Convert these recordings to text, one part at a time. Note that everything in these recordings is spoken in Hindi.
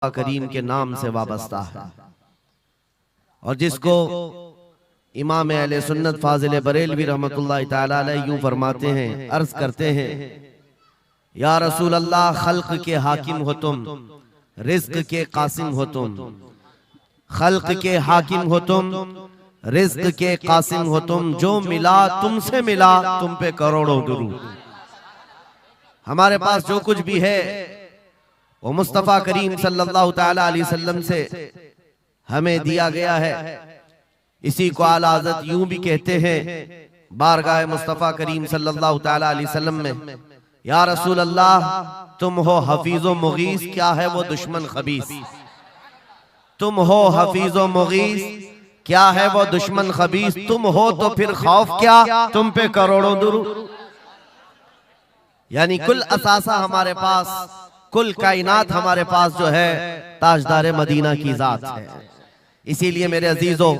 करीम के नाम से वाबस्ता है और जिसको इमाम अहले सुन्नत फाजिल बरेलवी रहमतुल्लाह तआला अलैह यूं फरमाते हैं, अर्ज करते हैं, या रसूल अल्लाह, खल्क के हाकिम हो तुम, रिज्क के कासिम हो तुम, खल्क के हाकिम हो तुम, रिज्क के कासिम हो तुम, जो मिला तुमसे मिला, तुम पे करोड़ों दुरूद। हमारे पास जो कुछ भी है वो मुस्तफ़ा करीम सल्लल्लाहु तआला अलैहि वसल्लम से हमें दिया गया है। इसी को आला हज़रत यूं भी कहते हैं बारगाह मुस्तफ़ा करीम सल्लल्लाहु तआला अलैहि वसल्लम में, या रसूल अल्लाह, तुम हो हफीज़ो मुगीस, क्या है वो दुश्मन खबीस। तुम हो हफीज़ो मुगीस, क्या है वो दुश्मन खबीस। तुम हो तो फिर खौफ क्या, तुम पे करोड़ों दुरूद। यानी कुल असासा हमारे पास, कुल कायनात हमारे पास जो है ताजदार मदीना की जात है। इसीलिए मेरे अजीजों,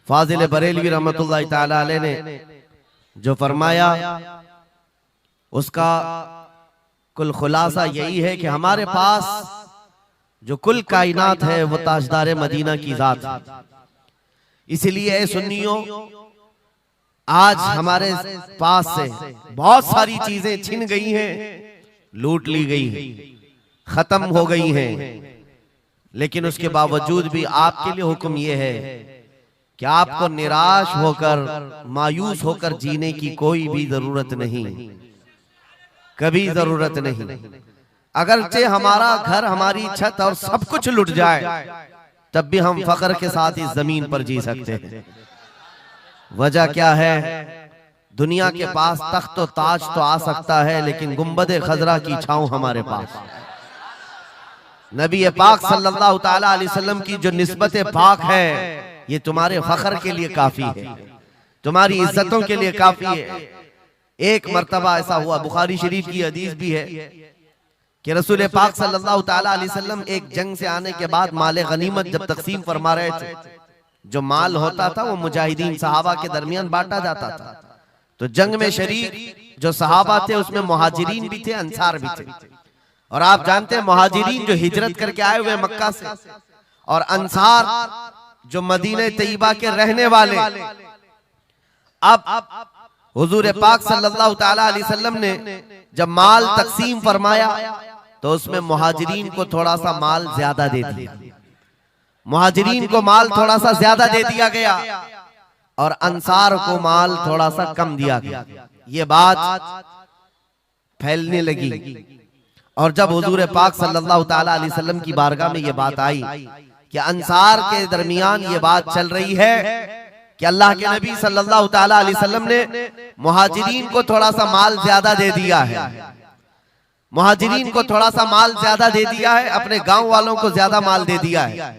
फाजिल बरेलवी रहमतुल्लाह तआला अलैह ने जो फरमाया उसका कुल खुलासा यही है कि हमारे पास जो कुल कायनात है वो ताजदार मदीना की जात है। इसलिए ऐ सुन्नियों, आज हमारे पास से बहुत सारी चीजें छिन गई हैं, लूट ली गई हैं, खत्म हो गई हैं, लेकिन उसके बावजूद भी आपके लिए हुक्म यह है कि आपको निराश होकर, मायूस होकर जीने की कोई भी जरूरत नहीं, कभी जरूरत नहीं। अगरचे हमारा घर, हमारी छत और सब कुछ लुट जाए, तब भी हम फख्र के साथ इस जमीन पर जी सकते हैं। वजह क्या है? दुनिया के पास तख्त और ताज तो आ सकता है, लेकिन गुंबद खजरा की छांव हमारे पास। नबी पाक सल्लल्लाहु तआला अलैहि वसल्लम की जो निस्बत पाक है, ये तुम्हारे फख्र के लिए काफी है, तुम्हारी इज्जतों के लिए काफी है। एक मर्तबा ऐसा हुआ, बुखारी शरीफ की हदीस भी है कि रसूल पाक सल्लल्लाहु तआला अलैहि वसल्लम एक जंग से आने के बाद माल गनीमत जब तकसीम फरमा रहे थे, जो माल होता था वो मुजाहिदीन सहाबा के दरमियान बांटा जाता था। तो जंग में शरीक जो सहाबा थे उसमें मुहाजिरीन भी थे, अंसार भी थे। और आप जानते हैं मुहाजिरीन जो हिजरत करके आए हुए मक्का से, और अंसार जो मदीने तैयबा के रहने वाले। अब हुजूर पाक सल्लल्लाहु तआला अलैहि वसल्लम ने जब माल तकसीम फरमाया तो उसमें मुहाजिरीन को थोड़ा सा माल ज्यादा दे दिया, मुहाजिरीन को माल थोड़ा सा ज्यादा दे दिया गया और अंसार को माल थोड़ा सा कम दिया गया। ये बात फैलने लगी और जब हुजूर पाक सल्लल्लाहु तआला अलैहि वसल्लम की बारगाह में ये बात आई कि अंसार के दरमियान ये बात चल रही है कि अल्लाह के नबी सल्लल्लाहु तआला अलैहि वसल्लम ने मुहाजिरीन को थोड़ा सा माल ज्यादा दे दिया है, मुहाजिरीन को थोड़ा सा माल ज्यादा दे दिया है, अपने गांव वालों को ज्यादा माल दे दिया है।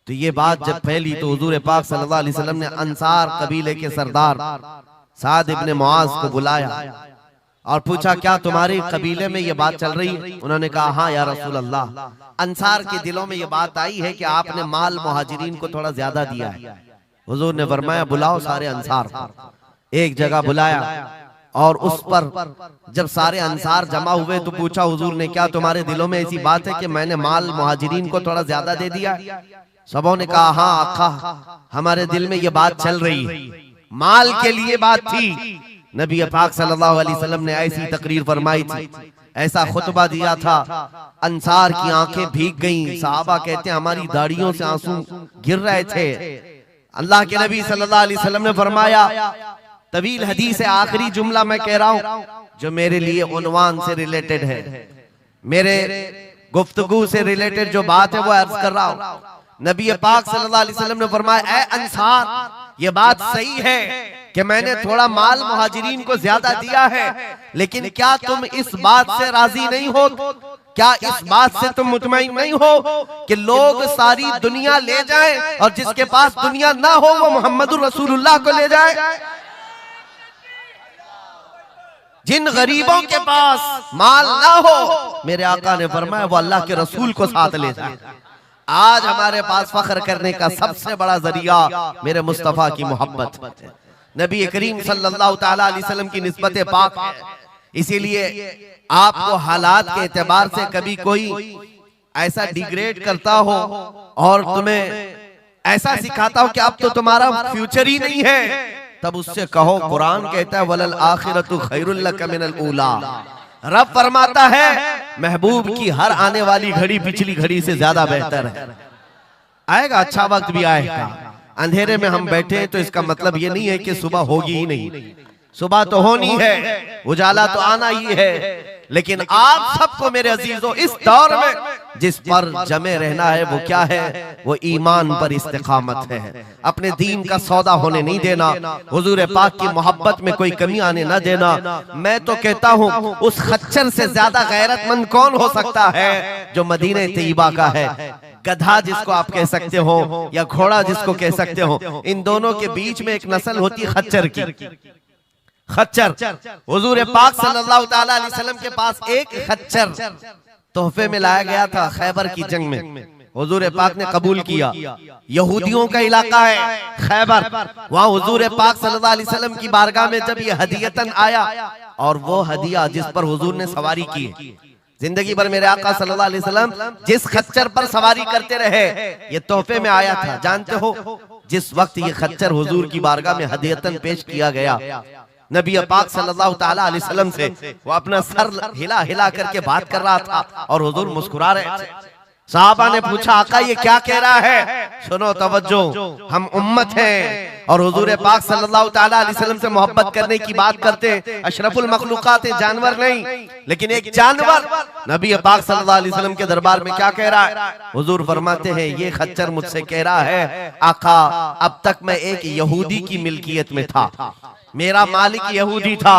तो ये बात जब फैली तो हुजूर पाक सल्लल्लाहु अलैहि वसल्लम ने अंसार कबीले के सरदार साद इब्ने मुआज को बुलाया और पूछा, क्या तुम्हारे कबीले में ये बात चल रही है? उन्होंने कहा, हाँ या रसूल अल्लाह, अंसार के दिलों में ये बात आई है कि आपने माल मुहाजिरीन को थोड़ा ज्यादा दिया है। हुजूर ने फरमाया, बुलाओ सारे अंसार को। एक जगह बुलाया और उस पर जब सारे अंसार जमा हुए तो पूछा हुजूर ने, क्या तुम्हारे दिलों में ऐसी बात है कि मैंने माल मुहाजिरीन को थोड़ा ज्यादा दे दिया? सबों ने कहा, हाँ आका, हमारे दिल में ये बात चल रही है, माल के लिए बात थी। नबी पाक सल्लल्लाहु अलैहि वसल्लम ने ऐसी तकरीर फरमाई थी, ऐसा खुतबा दिया था, अंसार की आंखें भीग गईं। सहाबा कहते हैं हमारी दाढ़ियों से आंसू गिर रहे थे। अल्लाह के नबी सल्लल्लाहु अलैहि वसल्लम ने फरमाया, तवील हदीस है, आखिरी जुमला मैं कह रहा हूं जो मेरे लिए उन्वान से रिलेटेड है, मेरे गुफ्तगू से रिलेटेड जो बात है वो अर्ज कर रहा हूं। नबी पाक सल्लल्लाहु अलैहि वसल्लम ने फरमाया, ऐ अंसार, ये बात सही है कि मैंने थोड़ा माल मुहाजिरीन को ज्यादा दिया है, लेकिन क्या तुम इस बात से राजी नहीं हो? क्या इस बात से तुम मुतमईन नहीं हो कि लोग सारी दुनिया ले जाएं और जिसके पास दुनिया ना हो वो मोहम्मदुर रसूलुल्लाह को ले जाए? जिन गरीबों के पास माल ना हो, मेरे आका ने फरमाया, वो अल्लाह के रसूल को साथ ले जाए। आज हमारे पास फख्र करने का सबसे बड़ा जरिया मेरे मुस्तफा की मोहब्बत, नबी करीम सल्लल्लाहु तआला अलैहि वसल्लम की निस्बत पाक है। इसीलिए आपको हालात के एतबार से कभी कोई ऐसा डिग्रेड करता हो और तुम्हें ऐसा सिखाता हो कि अब तो तुम्हारा फ्यूचर ही नहीं है, तब उससे कहो कुरान कहता है वलल आखिरतु खैरुल लक मिनल ऊला। रब फरमाता है महबूब की हर आने वाली घड़ी पिछली घड़ी से ज्यादा बेहतर है। आएगा, अच्छा वक्त भी आएगा। अंधेरे में हम बैठे तो इसका मतलब ये नहीं है कि सुबह होगी ही नहीं, सुबह तो होनी है, उजाला तो आना ही है। लेकिन आप सबको मेरे अजीजों इस दौर में जिस पर जमे रहना है वो क्या है? वो ईमान पर इस्तिकामत है। अपने दीन का सौदा होने नहीं देना, हुजूर पाक की मोहब्बत में कोई कमी आने न देना। मैं तो कहता हूँ उस खच्चर से ज्यादा गैरतमंद कौन हो सकता है जो मदीने तैयबा का है। गधा जिसको आप कह सकते हो या घोड़ा जिसको कह सकते हो, इन दोनों के बीच में एक नस्ल होती है खच्चर की। खच्चर, हुजूर पाक सल्लल्लाहु ताला अलैहि वसल्लम के पास एक खच्चर तोहफे में लाया गया था खैबर की जंग में। हुजूर पाक ने कबूल किया। यहूदियों का इलाका है खैबर, वहाँ हुजूर पाक सल्लल्लाहु अलैहि वसल्लम की बारगाह में जब ये हदियतन आया, और वो हदिया जिस पर हुजूर ने सवारी की, जिंदगी भर मेरे आका सल्लल्लाहु अलैहि वसल्लम जिस खच्चर पर सवारी करते रहे, ये तोहफे में आया था। जानते हो जिस वक्त ये खच्चर हुजूर की बारगाह में हदियतन पेश किया गया, नबी पाक सल्लल्लाहु ताला अलैहि वसल्लम से वो अपना सर हिला हिला करके बात कर रहा था और हुजूर मुस्कुरा रहे थे। साहबा ने पूछा आका ये क्या कह रहा है? सुनो तवज्जो, हम उम्मत हैं और हुजूर पाक सल्लल्लाहु ताला अलैहि वसल्लम से मोहब्बत करने की बात करते हैं। अशरफुल मखलूकात है, जानवर नहीं, लेकिन एक जानवर नबी पाक सल्लल्लाहु अलैहि वसल्लम के दरबार में क्या कह रहा है? हुजूर फरमाते हैं ये खच्चर मुझसे कह रहा है आका अब तक मैं एक यहूदी की मिल्कियत में था, मेरा मालिक यहूदी था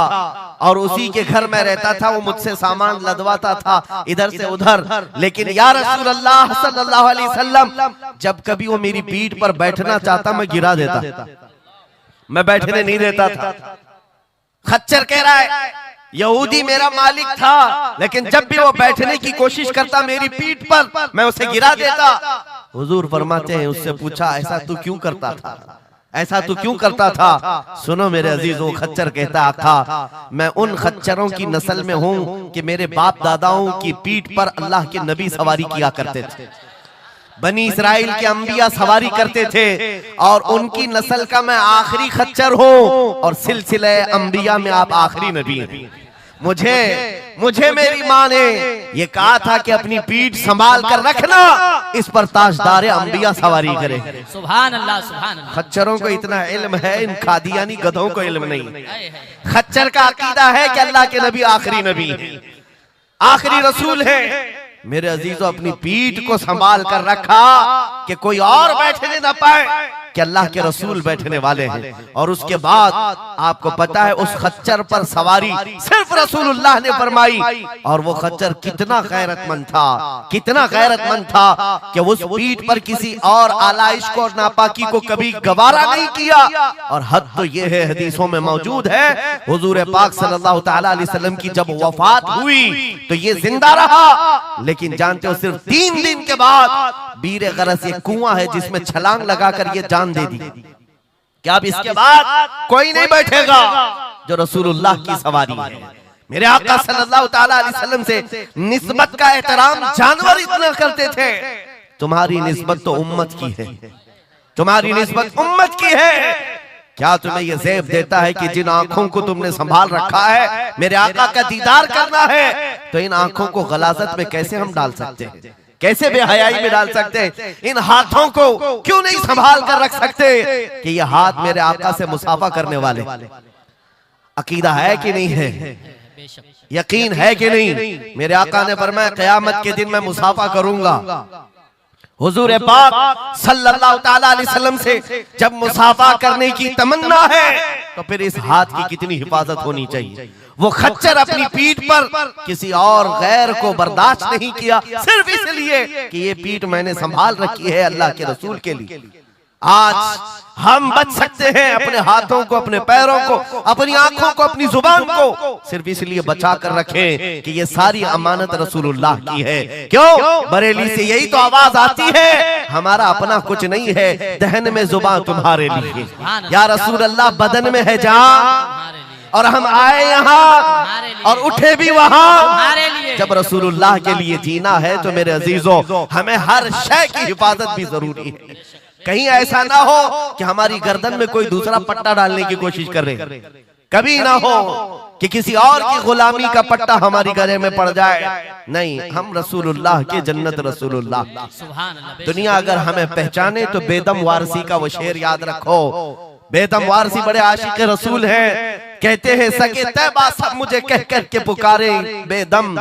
और उसी के घर में रहता था, वो मुझसे सामान लदवाता था इधर से उधर। लेकिन या रसूल अल्लाह सल्लल्लाहु अलैहि वसल्लम जब कभी वो मेरी पीठ पर बैठना चाहता मैं गिरा देता, मैं बैठने नहीं देता था। खच्चर कह रहा है यहूदी मेरा मालिक था, लेकिन जब भी वो बैठने की कोशिश करता मेरी पीठ पर मैं उसे गिरा देता। हुजूर फरमाते हैं उससे पूछा ऐसा तू क्यों करता था, ऐसा तू क्यों करता था? सुनो मेरे अजीजों, खच्चर कहता था मैं उन खच्चरों की नस्ल में हूँ कि मेरे बाप दादाओं की पीठ पर अल्लाह के नबी सवारी किया करते थे, बनी इस्राइल के अंबिया सवारी करते थे और उनकी नस्ल का मैं आखिरी खच्चर हूँ और सिलसिले अंबिया में आप आखिरी नबी हैं। मुझे मेरी माँ ने ये कहा था कि अपनी पीठ संभाल कर रखना, इस पर ताजदार अंबिया सवारी करे। सुभान अल्लाह, सुभान अल्लाह। खच्चरों को इतना इल्म है, इन कादियानी गधों को इल्म नहीं। खच्चर का अकीदा है कि अल्लाह के नबी आखिरी नबी है, आखिरी रसूल है। मेरे अजीजों अपनी पीठ को संभाल कर रखा कि कोई और बैठने न पाए, कि अल्लाह के रसूल बैठने वाले हैं। और उसके बाद आपको पता है उस खच्चर पर सवारी सिर्फ रसूलुल्लाह ने फरमाई, और वो खच्चर कितना गैरतमंद था, कितना गैरतमंद था कि उस पीठ पर किसी और आलाइश को और नापाकी को कभी गवारा नहीं किया। और हद तो ये है हदीसों में मौजूद है हुजूर पाक सल्लल्लाहु ताला अलैहि वसल्लम की जब वफात हुई तो ये जिंदा रहा, लेकिन जानते हो सिर्फ 3 दिन के बाद बीर गरस एक कुआं है जिसमें छलांग लगाकर ये जान दे दी कि अब इसके बाद कोई नहीं बैठेगा जो रसूलुल्लाह की सवारी है। मेरे आका सल्लल्लाहु ताला अलैहि वसल्लम से निस्बत का एहतराम जानवर इतना करते थे, तुम्हारी निस्बत तो उम्मत की है, तुम्हारी निस्बत उम्मत की है। क्या तुम्हें यह ज़ेब देता है कि जिन आंखों को तुमने संभाल रखा है मेरे आका का दीदार करना है, तो इन आंखों को गलाजत में कैसे हम डाल सकते हैं, कैसे बेहयाई में डाल सकते हैं? इन हाथों को क्यों नहीं संभाल कर रख सकते कि ये हाथ मेरे आका से मुसाफा करने वाले? अकीदा है कि नहीं है, यकीन है कि नहीं? मेरे आका ने फरमाया क़यामत के दिन मैं मुसाफा करूंगा। हुजूर पाक सल्लल्लाहु ताला अलैहि वसल्लम से जब मुसाफा करने की तमन्ना है तो फिर इस हाथ की कितनी हिफाजत होनी चाहिए। वो खच्चर अपनी पीठ पर किसी और गैर को बर्दाश्त नहीं किया, सिर्फ इसलिए कि ये पीठ मैंने संभाल रखी है अल्लाह के रसूल के लिए। आज हम बच सकते हैं अपने हाथों को, अपने पैरों को, अपनी आंखों को, अपनी जुबान को सिर्फ इसलिए बचा कर रखें कि ये सारी अमानत रसूलुल्लाह की है। क्यों? बरेली से यही तो आवाज आती है हमारा अपना कुछ नहीं है, दहन में जुबान तुम्हारे लिए, या रसूल अल्लाह बदन में है जान और हम आए यहाँ और उठे भी वहाँ हमारे लिए। जब रसूलुल्लाह के लिए जीना है तो मेरे अजीजों हमें हर शय की हिफाजत भी जरूरी है। कहीं ऐसा ना हो कि हमारी गर्दन में कोई दूसरा पट्टा डालने की कोशिश कर रहे, कभी ना हो कि किसी और की गुलामी का पट्टा हमारी गले में पड़ जाए। नहीं, हम रसूलुल्लाह के जन्नत रसूलुल्लाह। सुभान अल्लाह। दुनिया अगर हमें पहचाने तो बेदम वारसी का वो शेर याद रखो। बेदम वारसी बड़े आशिक रसूल हैं, कहते हैं सके तैबा सब मुझे कह कर के पुकारे, बेदम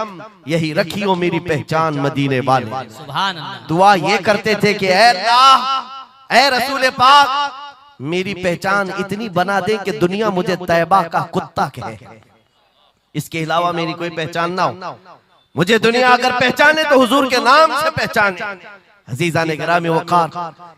यही रखियो मेरी पहचान मदीने वाले। सुभान अल्लाह। दुआ ये करते थे कि ऐ अल्लाह, ऐ रसूल पाक, मेरी पहचान इतनी बना दे कि दुनिया मुझे तैबा का कुत्ता कहे, इसके अलावा मेरी कोई पहचान ना हो। मुझे दुनिया अगर पहचाने तो हुजूर के नाम से पहचाने। अजीजा ने गिरामी वक़ार,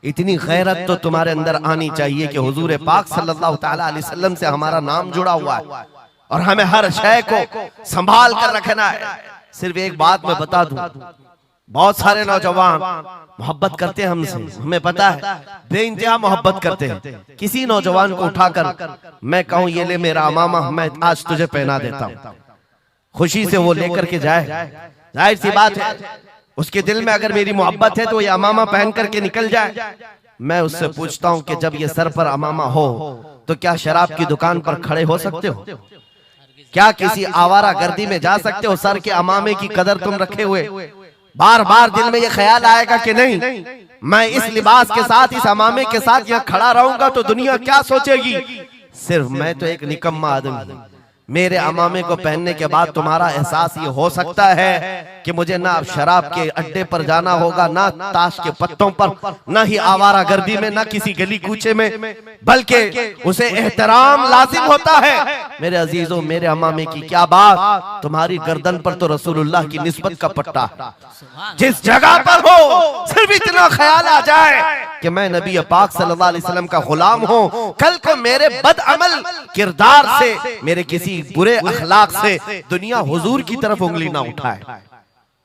इतनी गैरत तो तुम्हारे अंदर आनी चाहिए कि हुजूर पाक सल्लल्लाहु तआला अलैहि वसल्लम से हमारा नाम जुड़ा हुआ है और हमें हर शय को संभाल कर रखना है। सिर्फ एक बात मैं बता दूं, बहुत सारे नौजवान मोहब्बत करते हैं हमसे, हमें पता है, बेइंतहा मोहब्बत करते हैं। किसी नौजवान को उठाकर मैं कहूं ये ले मेरा अमामा, मैं आज तुझे पहना देता हूं, खुशी से वो लेकर के जाए, जाहिर सी बात है उसके दिल में अगर मेरी मोहब्बत है तो ये अमामा पहन करके निकल जाए। मैं उससे पूछता हूं कि जब ये सर पर अमामा हो तो क्या शराब की दुकान पर खड़े हो सकते हो? क्या किसी आवारा गर्दी में जा सकते हो सर के अमामे की कदर तुम रखे हुए? बार बार दिल में ये ख्याल आएगा कि नहीं, मैं इस लिबास के साथ, इस अमामे के साथ यहाँ खड़ा रहूंगा तो दुनिया क्या सोचेगी? सिर्फ मैं तो एक निकम्मा आदमी, मेरे अमामे को पहनने के बाद तुम्हारा एहसास ये हो सकता है कि मुझे ना शराब के अड्डे पर जाना होगा, ना ताश के पत्तों पर, ना ही आवारा गर्दी में, ना किसी गली कूचे में, बल्कि उसे एहतराम लाजिम होता है। मेरे अजीजों, मेरे अमामे की क्या बात, तुम्हारी गर्दन पर तो रसूलुल्लाह की निस्बत का पट्टा है। जिस जगह पर हो सिर्फ इतना ख्याल आ जाए कि मैं नबी पाक सल्लल्लाहु अलैहि वसल्लम का गुलाम हूं, कल को मेरे बदअमल किरदार से, मेरे किसी बुरे अखलाक से दुनिया हुजूर की तरफ उंगली ना उठाए,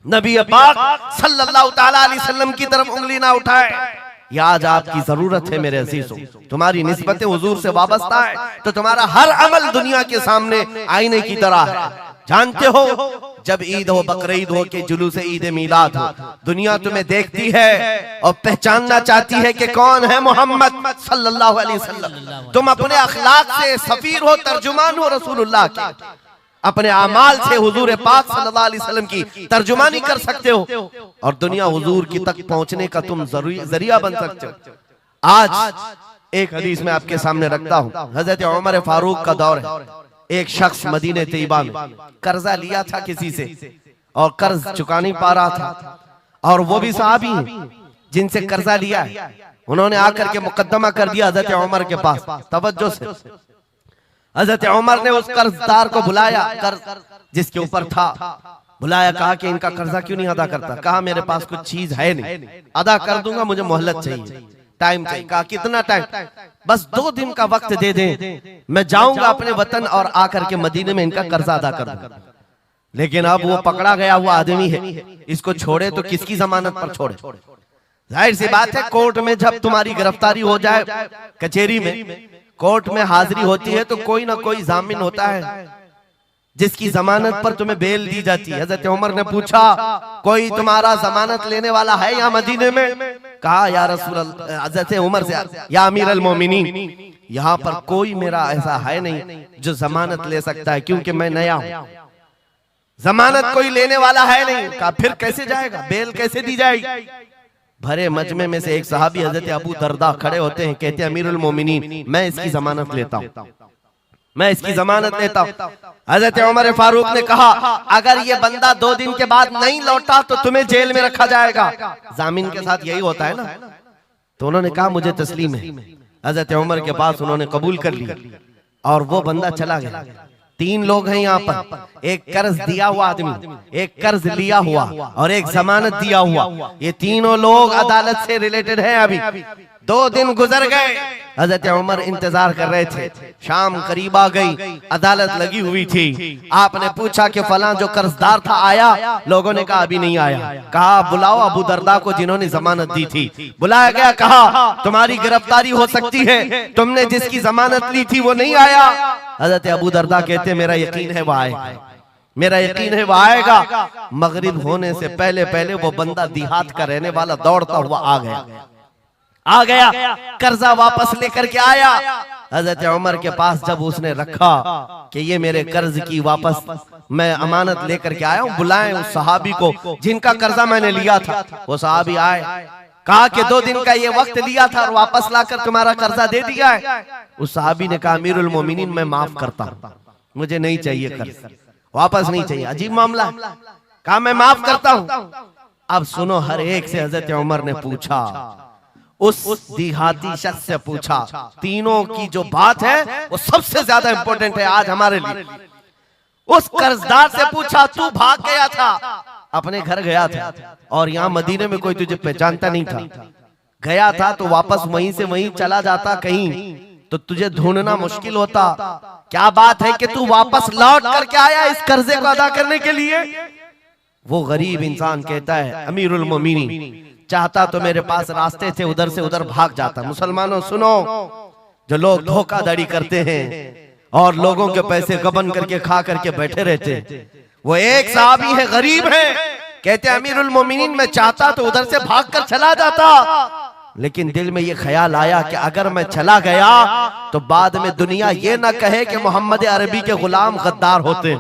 नबी पाक सल्लल्लाहु तआला अलैहि वसल्लम की तरफ उंगली ना उठाए। ये आज आपकी जरूरत है मेरे अजीजों। तुम्हारी निस्बतें हुजूर से वाबस्ता है तो तुम्हारा हर अमल दुनिया के सामने आईने की तरह है। जानते हो, जब ईद हो, बकरीद हो के जुलूस ईद मिलाद हो, दुनिया तुम्हें देखती है और पहचानना चाहती है कि कौन है मोहम्मद सल्लल्लाहु अलैहि वसल्लम। तुम अपने अखलाक से सफीर हो, तर्जुमान हो रसूलुल्लाह के, अपने अमाल से हुजूर पाक सल्लल्लाहु अलैहि वसल्लम की तर्जुमानी कर सकते हो और दुनिया हुजूर की तक पहुंचने का तुम जरिया बन सकते हो। आज एक हदीस में आपके सामने रखता हूं, हजरत उमर फारूक का दौर है। एक शख्स मदीने तैयबा में कर्जा लिया था किसी से और कर्ज चुका नहीं पा रहा था, और वो भी सहाबी हैं जिनसे कर्जा लिया है। उन्होंने आकर के मुकद्दमा कर दिया हजरत उमर के पास। तवज्जो से, हजरत उमर ने उस कर्जदार को बुलाया, कर्ज जिसके ऊपर था, बुलाया, कहा कि इनका कर्जा क्यों नहीं अदा करता? कहा मेरे पास कुछ चीज है नहीं, अदा कर दूंगा, मुझे मोहलत चाहिए, टाइम चाहिए। कहा कितना टाइम? बस 2 दिन का वक्त दे दें, मैं जाऊंगा अपने वतन और आकर के मदीने में इनका कर्जा अदा कर दूंगा। लेकिन अब वो पकड़ा गया हुआ आदमी है, इसको छोड़े तो किसकी जमानत पर छोड़े? जाहिर सी बात है, कोर्ट में जब तुम्हारी गिरफ्तारी हो जाए, कचहरी में, कोर्ट में हाजिरी होती है तो कोई ना कोई जामिन होता है जिसकी जमानत पर तुम्हें बेल दी जाती है। हजरत उमर ने पूछा, कोई तुम्हारा जमानत लेने वाला है यहाँ मदीने में? कहा या रसूल अल्लाह, हजरत उमर से, या अमीर अल मोमिनीन, यहाँ पर कोई मेरा ऐसा है नहीं जो जमानत ले सकता है, क्योंकि मैं नया हूं, जमानत कोई लेने वाला है नहीं। कहा फिर कैसे जाएगा, बेल कैसे दी जाएगी? भरे मजमे में से एक सहाबी हजरत अबू दरदा खड़े होते हैं, कहते हैं अमीरुल मोमिनीन, मैं इसकी जमानत लेता हूं, मैं इसकी जमानत लेता हूं। हजरत उमर फारूक ने कहा, अगर ये बंदा 2 दिन के बाद नहीं लौटा तो तुम्हें जेल में रखा जाएगा। जामिन के साथ यही होता है ना। तो उन्होंने कहा मुझे तस्लीम है। हजरत उमर के पास उन्होंने कबूल कर लिया और वो बंदा चला गया। 3 लोग हैं यहाँ पर, एक कर्ज दिया हुआ आदमी, एक कर्ज लिया हुआ और एक जमानत दिया हुआ। ये तीनों लोग अदालत से रिलेटेड हैं। अभी 2 दिन गुजर गए, हजरत उमर इंतजार कर रहे थे। शाम करीब आ गई, अदालत लगी हुई थी। आपने पूछा कि फलां जो कर्जदार था आया? लोगों ने कहा अभी नहीं आया। कहा बुलाओ अबू दरदा को जिन्होंने जमानत दी थी। बुलाया गया, कहा तुम्हारी गिरफ्तारी हो सकती है, तुमने जिसकी जमानत ली थी वो नहीं आया। हजरत अबू दरदा कहते मेरा यकीन है वो आएगा, मेरा यकीन है वो आएगा। मगरिब होने से पहले पहले वो बंदा देहात का रहने वाला दौड़ता हुआ आ गया, कर्जा वापस लेकर के आया। हजरत उमर के पास जब उसने रखा कि ये मेरे कर्ज की वापस मैं अमानत लेकर के आया हूं, बुलाएं उस सहाबी को जिनका कर्जा मैंने लिया था। वो सहाबी आए, कहा कि 2 दिन का ये वक्त लिया था और वापस लाकर तुम्हारा कर्जा दे दिया है। उस सहाबी ने कहा अमीरुल मोमिनीन मैं माफ करता हूं, मुझे नहीं चाहिए कर्ज, वापस नहीं चाहिए। अजीब मामला। कहा मैं माफ करता हूं। अब सुनो, हर एक से हजरत उमर ने पूछा, उस देहाती शख्स से पूछा। तीनों की जो बात है वो सबसे ज्यादा इंपॉर्टेंट है आज हमारे लिए। उस कर्जदार से पूछा तू भाग गया था, अपने घर गया था और यहाँ मदीने में कोई तुझे पहचानता नहीं था, गया था तो वापस वहीं से वहीं चला जाता कहीं तो तुझे ढूंढना मुश्किल होता। क्या बात है कि तू वापस लौट करके आया इस कर्जे को अदा करने के लिए? वो गरीब इंसान कहता है अमीरुल मोमिनीन चाहता तो मेरे पास रास्ते थे, उधर से उधर भाग जाता। मुसलमानों सुनो, जो लोग धोखाधड़ी करते हैं और लोगों के पैसे गबन करके खा करके बैठे रहते, वो एक साहबी है, गरीब है, कहते अमीरुल मोमिनीन मैं चाहता तो उधर से भाग कर चला जाता, लेकिन दिल में ये ख्याल आया कि अगर मैं चला गया तो बाद में दुनिया ये ना कहे कि मोहम्मद अरबी के गुलाम गद्दार होते,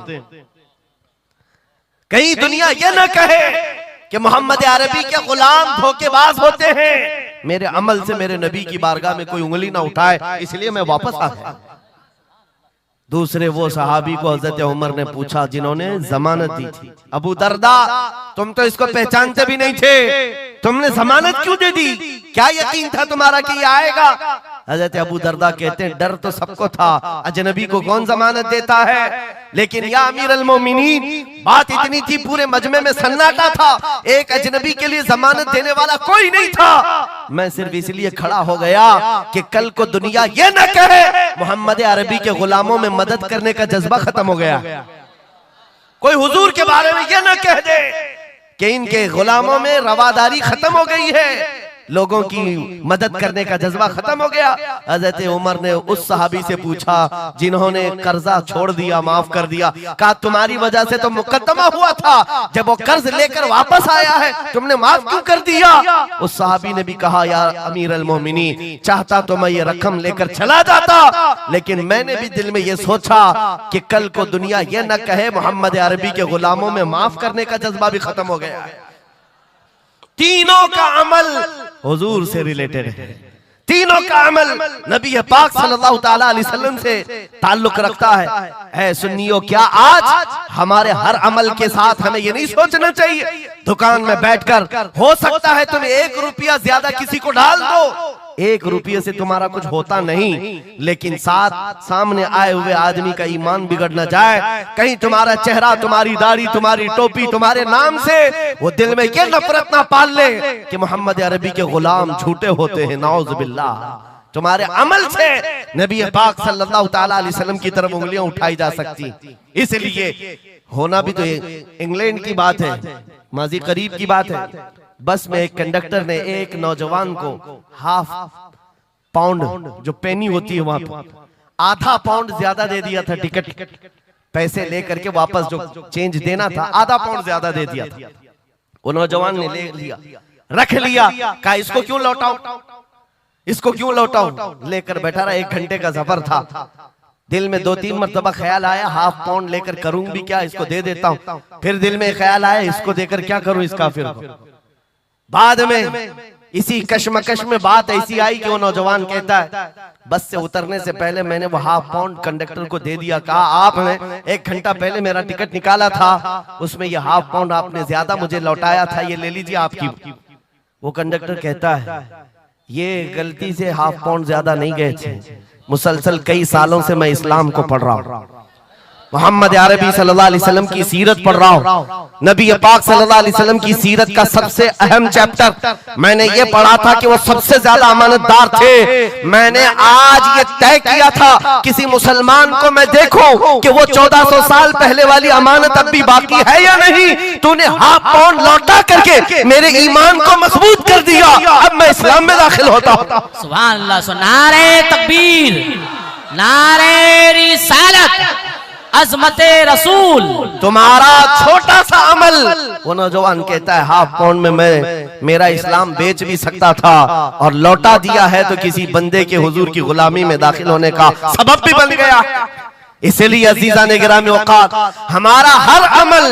कहीं दुनिया ये ना कहे कि मोहम्मद अरबी के गुलाम धोखेबाज होते हैं। मेरे अमल से मेरे नबी की बारगाह में कोई उंगली ना उठाए, इसलिए मैं वापस आ गया। दूसरे वो सहाबी को हजरत उमर ने पूछा जिन्होंने जमानत दी थी, अबू दरदा तुम तो इसको पहचानते भी नहीं थे, तुमने जमानत क्यों दे दी? क्या यकीन था तुम्हारा कि ये आएगा? हजरत अबू दरदा कहते हैं डर तो सबको था, अजनबी को कौन जमानत देता है, लेकिन या अमीरुल मोमिनीन बात इतनी थी पूरे मजमे में सन्नाटा था, एक अजनबी के लिए जमानत देने वाला कोई नहीं था। मैं सिर्फ इसलिए खड़ा हो गया कि कल को दुनिया ये न कहे मोहम्मद अरबी के गुलामों में मदद करने का जज्बा खत्म हो गया, कोई हुजूर के बारे में ये न कह दे कि इनके गुलामों में रवादारी खत्म हो गई है, लोगों की मदद करने का जज्बा खत्म हो गया। हजरत उमर ने उस सहाबी से पूछा जिन्होंने कर्जा छोड़ दिया, माफ कर दिया, कहा तुम्हारी वजह से तो मुकद्दमा हुआ था, जब वो कर्ज लेकर वापस आया है तुमने माफ क्यों कर दिया? उस सहाबी ने भी कहा यार अमीरुल मोमिनीन चाहता तो मैं ये रकम लेकर चला जाता, लेकिन मैंने भी दिल में ये सोचा कि कल को दुनिया ये न कहे मोहम्मद अरबी के गुलामों में माफ करने का जज्बा भी खत्म हो गया है। तीनों का अमल हुजूर से रिलेटेड है, तीनों का अमल नबी पाक सल्लल्लाहु ताला अलैहि वसल्लम से ताल्लुक रखता है। सुन्नियों क्या आज हमारे हर अमल के साथ हमें ये नहीं सोचना चाहिए दुकान में बैठकर हो सकता है तुम 1 रुपया ज्यादा किसी को डाल दो, 1 रुपये से तुम्हारा कुछ होता नहीं, लेकिन साथ सामने आए हुए आदमी का ईमान बिगड़ न जाए, कहीं तुम्हारा चेहरा, तुम्हारी दाढ़ी, तुम्हारी टोपी, तुम्हारे नाम से वो दिल में ये नफरत ना पाल ले कि मोहम्मद अरबी के गुलाम झूठे होते हैं, नाउज़ बिल्लाह। तुम्हारे अमल से नबी पाक सल्लल्लाहु ताला अलैहि वसल्लम की तरफ उंगलियां उठाई जा सकती, इसलिए होना भी तो इंग्लैंड की बात है, माजी करीब की बात है। बस में एक कंडक्टर ने एक नौजवान को ½ पाउंड जो पेनी होती है वहां पर आधा पाउंड ज्यादा दे दिया था, टिकट पैसे लेकर के वापस जो चेंज देना था आधा पाउंड ज्यादा दे दिया था। वो नौजवान ने ले लिया, रख लिया, कहा इसको क्यों लौटाऊं, इसको क्यों लौटाऊं, लेकर बैठा रहा। 1 घंटे का सफर था, दिल में 2-3 मरतबा ख्याल आया ½ पाउंड लेकर करूं भी क्या, इसको दे देता हूं, फिर दिल में ख्याल आया इसको देकर क्या करूं इस काफिर को। बाद में इसी कश्मकश में बात ऐसी आई कि वो नौजवान कहता है बस से उतरने से पहले मैंने वो ½ पाउंड कंडक्टर को दे दिया, कहा आपने 1 घंटा पहले मेरा टिकट निकाला था, उसमें ये ½ पाउंड आपने ज्यादा मुझे लौटाया था, ये ले लीजिए आपकी। वो कंडक्टर कहता है ये गलती से ½ पाउंड ज्यादा नहीं गए थे, मुसलसल कई सालों से मैं इस्लाम को पढ़ रहा हूं, मोहम्मद अरबी सल्लल्लाहु अलैहि वसल्लम की सीरत पढ़ रहा हूँ। नबी पाक सल्लल्लाहु अलैहि वसल्लम की सीरत का सबसे अहम चैप्टर मैंने ये पढ़ा था कि वो सबसे ज्यादा अमानतदार थे। मैंने आज ये तय किया था किसी मुसलमान को मैं देखूं कि वो 1400 साल पहले वाली अमानत अब भी बाकी है या नहीं। तूने हाफ पाउंड लौटा करके मेरे ईमान को मजबूत कर दिया, अब मैं इस्लाम में दाखिल होता हूँ। सुभान अल्लाह। नारे तकबीर, नारे रिसालत, अज़मते रसूल। तुम्हारा छोटा सा अमल, वो नौजवान कहता है हाफ पाउंड में मैं मेरा इस्लाम बेच भी सकता था और लौटा दिया है तो किसी बंदे के हुजूर की गुलामी में दाखिल होने का सबब भी बन गया। इसलिए अजीज़ान गिरामी औकात, हमारा हर अमल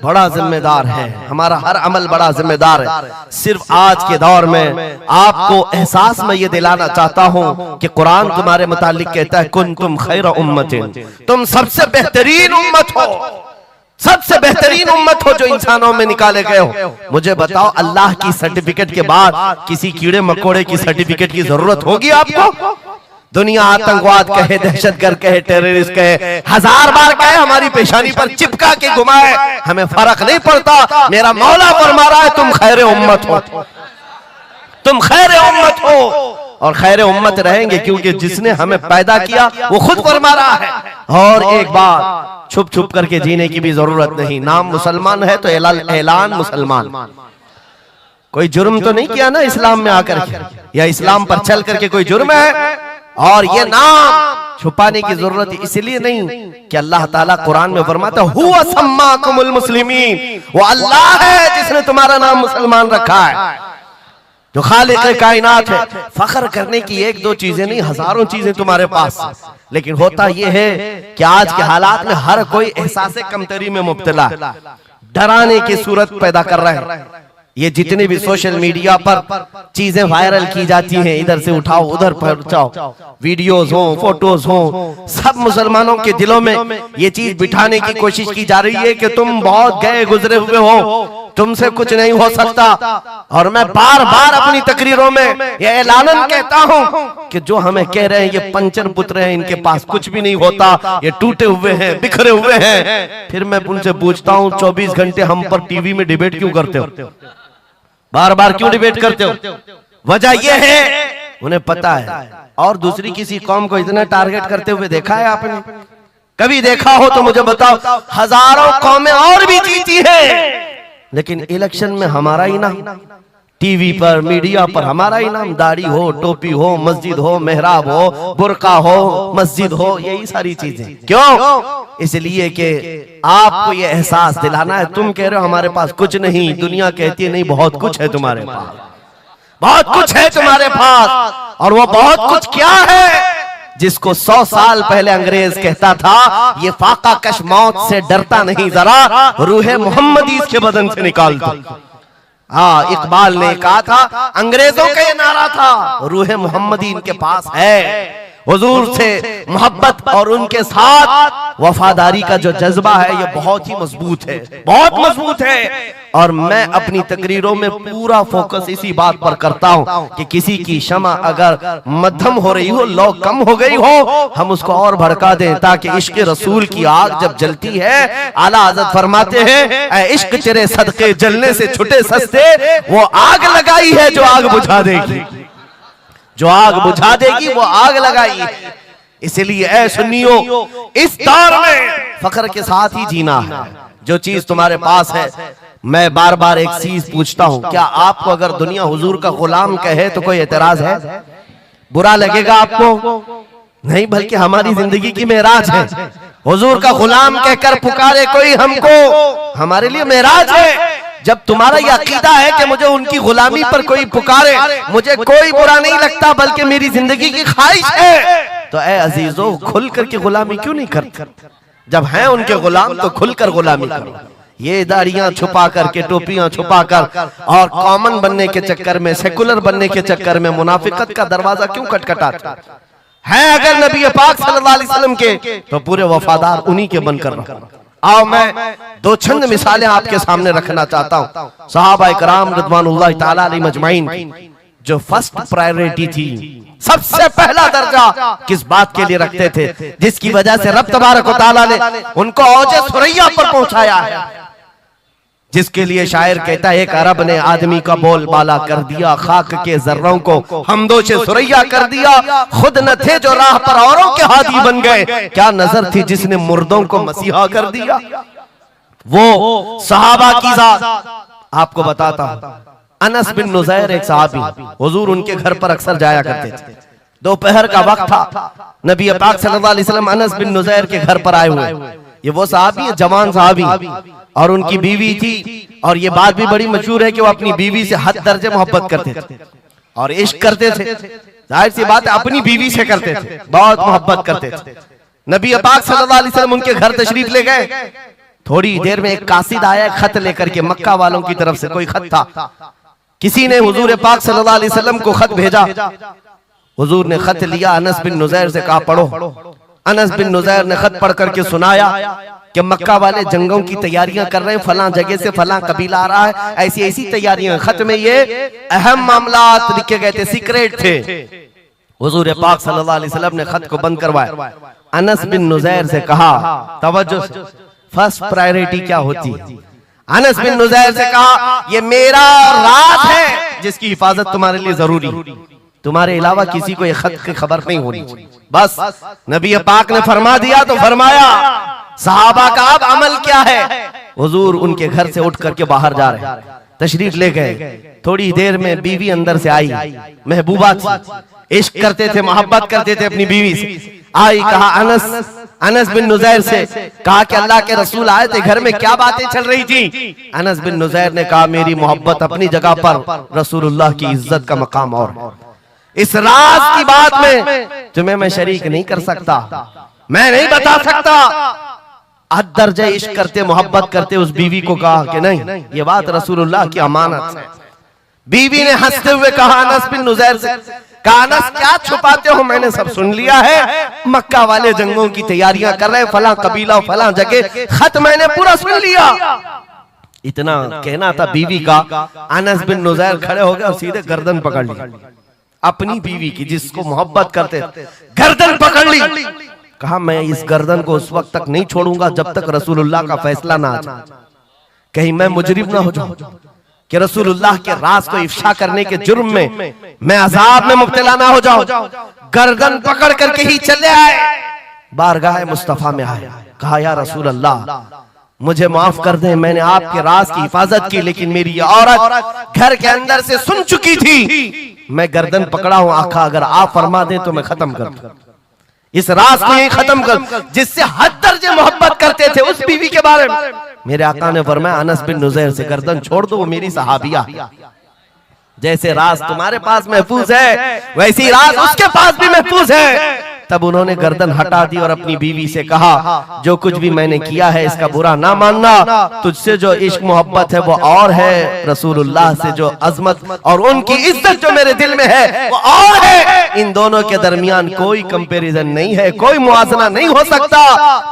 बड़ा जिम्मेदार है, हमारा हर अमल बड़ा जिम्मेदार है। सिर्फ आज के दौर में आपको एहसास में ये दिलाना चाहता हूँ कि कुरान तुम्हारे मुतालिक कहता है कुंतुम खैर उम्मतिन, तुम सबसे बेहतरीन उम्मत हो, सबसे बेहतरीन उम्मत हो जो इंसानों में निकाले गए हो। मुझे बताओ अल्लाह की सर्टिफिकेट के बाद किसी कीड़े मकोड़े की सर्टिफिकेट की जरूरत होगी आपको? दुनिया आतंकवाद कहे, दहशतगर्द कहे, टेररिस्ट कहे, 1000 बार कहे, हमारी पेशानी पर चिपका के घुमाए, हमें फर्क नहीं पड़ता। मेरा मौला फरमा रहा है तुम खैर उम्मत हो, तुम खैर उम्मत हो और खैर उम्मत रहेंगे क्योंकि जिसने हमें पैदा किया वो खुद फरमा रहा है। और एक बात, छुप छुप करके जीने की भी जरूरत नहीं। नाम मुसलमान है तो ऐलान मुसलमान। कोई जुर्म तो नहीं किया ना इस्लाम में आकर के, या इस्लाम पर चल करके कोई जुर्म है। और ये नाम छुपाने की जरूरत इसलिए नहीं कि अल्लाह ताला कुरान में फरमाता है हुवा सम्माकुमुल मुस्लिमीन, वो अल्लाह है जिसने तुम्हारा नाम मुसलमान रखा है, जो खालिक कायनात है। फख्र करने की एक दो चीजें नहीं, हजारों चीजें तुम्हारे पास। लेकिन होता यह है कि आज के हालात में हर कोई एहसास कमतरी में मुब्तला है, डराने की सूरत पैदा कर रहे हैं। ये जितने भी सोशल मीडिया पर चीजें वायरल की जाती हैं, इधर से उठाओ उधर पहुंचाओ, वीडियोस हो, फोटोज हो, सब मुसलमानों के दिलों में ये चीज बिठाने की कोशिश की जा रही है कि तुम बहुत गए गुजरे हुए हो, तुमसे कुछ नहीं हो सकता। और मैं बार बार अपनी तकरीरों में ये ऐलानन कहता हूँ कि जो हमें कह रहे हैं ये पंचर पुत्र हैं, इनके पास कुछ भी नहीं होता, ये टूटे हुए हैं, बिखरे हुए हैं। फिर मैं उनसे पूछता हूँ 24 घंटे हम पर टीवी में डिबेट क्यों करते हो, बार बार क्यों डिबेट करते हो? वजह यह है उन्हें पता है। और दूसरी किसी कौम को इतना टारगेट करते हुए देखा है आपने? कभी देखा हो तो मुझे बताओ। हजारों कौमें और भी जीती हैं, लेकिन इलेक्शन में हमारा ही नाम, टीवी पर मीडिया पर हमारा ही नाम। दाढ़ी हो, टोपी हो, मस्जिद हो, मेहराब हो, बुर्का हो, मस्जिद हो, यही सारी चीजें। क्यों? इसलिए कि आपको ये एहसास दिलाना है। तुम कह रहे हो हमारे पास कुछ नहीं, दुनिया कहती है नहीं बहुत कुछ है तुम्हारे पास, बहुत कुछ है तुम्हारे पास। और वो बहुत कुछ क्या है जिसको 100 साल पहले अंग्रेज कहता था ये फाका कश मौत से डरता नहीं, जरा रूहे मोहम्मदी इसके बदन से निकाल दो। हाँ, इकबाल ने कहा था, अंग्रेजों का ये नारा था, रूहे मोहम्मदी इनके पास है। हुजूर से मोहब्बत और उनके साथ वफादारी का जो जज्बा है ये बहुत ही मजबूत है, बहुत मजबूत है। और मैं अपनी तकरीरों में पूरा फोकस इसी बात पर करता हूँ कि किसी की शमा अगर मध्यम हो रही हो, लौ कम हो गई हो, हम उसको और भड़का दें, ताकि इश्क रसूल की आग जब जलती है, आला हज़रत फरमाते हैं ऐ इश्क तेरे सदके जलने से छुटे सस्ते, वो आग लगाई है जो आग बुझा देगी, जो आग बुझा देगी वो आग लगाई। इसलिए ऐ सुन्नियों, इस दौर में फख्र के साथ ही जीना है। जो चीज तुम्हारे पास है, मैं बार बार एक चीज पूछता हूं, क्या आपको अगर दुनिया हुजूर का गुलाम कहे तो कोई एतराज है? बुरा लगेगा आपको? नहीं, बल्कि हमारी जिंदगी की मेराज है। हुजूर का गुलाम कहकर पुकारे कोई हमको, हमारे लिए मेराज है। जब तुम्हारा यह अकीदा है कि मुझे उनकी गुलामी पर कोई पुकारे, मुझे कोई बुरा नहीं लगता, बल्कि मेरी जिंदगी की ख्वाहिश है, तो ऐ अजीजों खुल करके गुलामी क्यों नहीं करते? जब हैं उनके गुलाम तो खुलकर गुलामी करो। ये दाढ़ियां छुपा करके, टोपियां छुपा कर और कॉमन बनने के चक्कर में, सेकुलर बनने के चक्कर में मुनाफिकत का दरवाजा क्यों खटखटाते हैं? अगर नबी पाक सल्लल्लाहु अलैहि वसल्लम के तो पूरे वफादार उन्हीं के बनकर रहो। आओ मैं दो चंद मिसालें आपके सामने रखना चाहता हूँ सहाबा इकराम रिज़वानुल्लाह ताला अलैहिम अजमईन की, जो फर्स्ट प्रायोरिटी थी, सबसे पहला दर्जा किस बात के लिए रखते थे, जिसकी वजह से रब तबारक व तआला ने उनको औजे सुरैया पर पहुंचाया है, जिसके लिए शायर कहता है एक अरब ने आदमी का बोल बाला कर दिया, खाक के जर्रों को हमदोशे सुरैया कर दिया, खुद न थे जो राह पर औरों के हादी बन गए, क्या नजर थी जिसने मुर्दों को मसीहा कर दिया। वो सहाबा की जात आपको बताता हूं। अनस बिन नुज़ैर एक सहाबी, हुजूर उनके घर पर अक्सर जाया करते थे। दोपहर का वक्त था, नबी पाक सल्लल्लाहु अलैहि वसल्लम अनस बिन नुज़ैर के घर पर आए हुए। ये वो सहाबी है, जवान सहाबी, और उनकी बीवी थी, और ये बात भी बड़ी मशहूर है कि वो अपनी बीवी से हद दर्जे मोहब्बत करते थे और इश्क करते थे। जाहिर सी बात है अपनी बीवी से करते थे, बहुत मोहब्बत करते थे। नबी पाक सल्लल्लाहु अलैहि वसल्लम उनके घर तशरीफ ले गए। थोड़ी देर में एक कासिद आया खत लेकर के, मक्का वालों की तरफ से कोई खत था। किसी ने हुजूर पाक सल्लल्लाहु अलैहि वसल्लम को खत भेजा। हुजूर ने खत लिया, अनस बिन नुज़ैर से कहा पढ़ो। अनस बिन नुज़ैर ने खत पढ़ करके सुनाया कि मक्का वाले जंगों की तैयारियां कर रहे हैं, फलां जगह से फलां कबीला आ रहा है, ऐसी ऐसी तैयारियां। खत में ये अहम मामलात लिखे गए थे, सीक्रेट थे। हुजूर पाक सल्लल्लाहु अलैहि वसल्लम ने खत को बंद करवाया। अनस बिन नुज़ैर से कहा, तवज्जो से, फर्स्ट प्रायोरिटी क्या होती है। अनस बिन नुज़ैर से कहा, ये मेरा राज है जिसकी हिफाजत तुम्हारे लिए जरूरी, तुम्हारे अलावा किसी को ये खत की खबर नहीं होनी। बस नबी पाक ने फरमा दिया तो फरमाया। सहाबा का अब अमल क्या है। हुजूर उनके घर से उठ करके बाहर जा रहे, तशरीफ ले गए। थोड़ी देर में बीवी अंदर से आई, महबूबा थी, इश्क करते थे, मोहब्बत करते थे अपनी बीवी से। आई, कहा अनस बिन नुज़ैर से कहा कि अल्लाह के रसूल आए थे, घर में क्या बातें चल रही थी। अनस बिन नुज़ैर ने कहा मेरी मोहब्बत अपनी जगह पर, रसूलुल्लाह की इज्जत का मकाम और। इस राज की बात में तुम्हें मैं शरीक नहीं कर सकता, मैं नहीं बता सकता। हद दर्जे इश्क करते, मोहब्बत करते उस बीवी को कहा कि नहीं, ये बात रसूलुल्लाह की अमानत है। बीवी ने हंसते हुए कहा अनस बिन नुज़ैर से, कहा अनस क्या छुपाते हो, मैंने सब सुन लिया है। मक्का वाले जंगों की तैयारियां कर रहे, फलां कबीला फलां जगह, खत मैंने पूरा सुन लिया। इतना कहना था बीवी का। अनस बिन नुज़ैर खड़े हो गए और सीधे गर्दन पकड़ ली अपनी बीवी की, जिसको मोहब्बत करते, गर्दन पकड़ ली। कहा मैं इस गर्दन को उस वक्त तक नहीं छोड़ूंगा जब तक रसूलुल्लाह का फैसला ना आ जाए, कहीं मैं मुजरिम ना हो जाऊं कि रसूलुल्लाह के राज को इफ्शा करने के जुर्म में मैं अजाब में मुब्तला ना हो जाऊं। गर्दन पकड़ करके ही चले आए, बारगाह मुस्तफा में आए। कहा या रसूल अल्लाह मुझे माफ कर दें, मैंने आपके राज की हिफाजत की, लेकिन मेरी ये औरत घर के अंदर से सुन चुकी थी, मैं गर्दन पकड़ा हूं। आका अगर आप फरमा दें तो मैं खत्म कर दूं इस राज को, यही खत्म कर, जिससे हद दर्जे मोहब्बत करते थे उस बीवी के बारे में। मेरे आका ने फरमाया अनस बिन नुज़ैर से गर्दन छोड़ दो, वो मेरी सहाबिया। जैसे राज तुम्हारे पास महफूज है, वैसी राज उसके पास भी महफूज है। तब उन्होंने गर्दन हटा दी और अपनी बीवी से कहा जो कुछ भी मैंने किया है इसका बुरा ना मानना, तुझसे जो इश्क मोहब्बत है वो और है, रसूलुल्लाह से जो अजमत और उनकी इज्जत जो मेरे दिल में है वो और है। इन दोनों के दरमियान कोई कंपैरिजन नहीं है, कोई मुआजना नहीं हो सकता।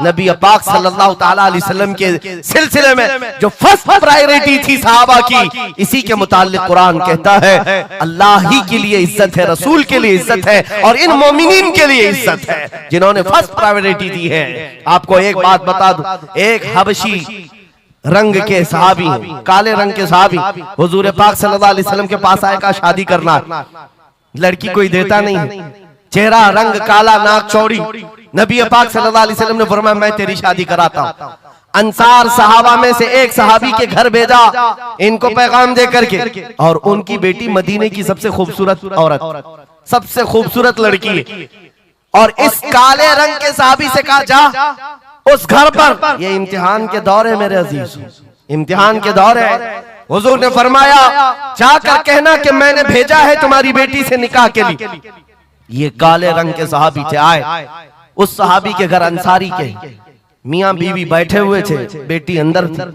नबी पाक सल्लल्लाहु तआला अलैहि वसल्लम के सिलसिले में जो फर्स्ट प्रायोरिटी थी सहाबा की, इसी के मुताल्लिक कुरान कहता है अल्लाह ही के लिए इज्जत है, रसूल के लिए इज्जत है और इन मोमिनीन के लिए इज्जत है जिन्होंने फर्स्ट प्रायोरिटी दी है। आपको एक बात बता दूं, एक हबशी रंग के सहाबी, काले रंग के सहाबी हुजूर पाक सल्लल्लाहु अलैहि वसल्लम के पास आए, कहा शादी करना। लड़की कोई देता नहीं है, चेहरा रंग काला, नाक चौड़ी। नबी पाक सल्लल्लाहु अलैहि वसल्लम ने फरमाया मैं तेरी शादी कराता हूं। अंसार सहाबा में से एक सहाबी के घर भेजा इनको पैगाम दे करके, और उनकी बेटी मदीने की सबसे खूबसूरत औरत, सबसे खूबसूरत लड़की है। और इस काले रंग के सहाबी से कहा जा उस घर पर, ये इम्तिहान के दौर है मेरे अजीज, इम्तिहान के दौर है। हुजूर ने फरमाया जाकर कहना कि मैंने भेजा है तुम्हारी बेटी से निकाह के लिए। ये काले रंग के सहाबी थे, आए उस सहाबी के घर, अंसारी के, मियां बीवी बैठे हुए थे, बेटी अंदर थी।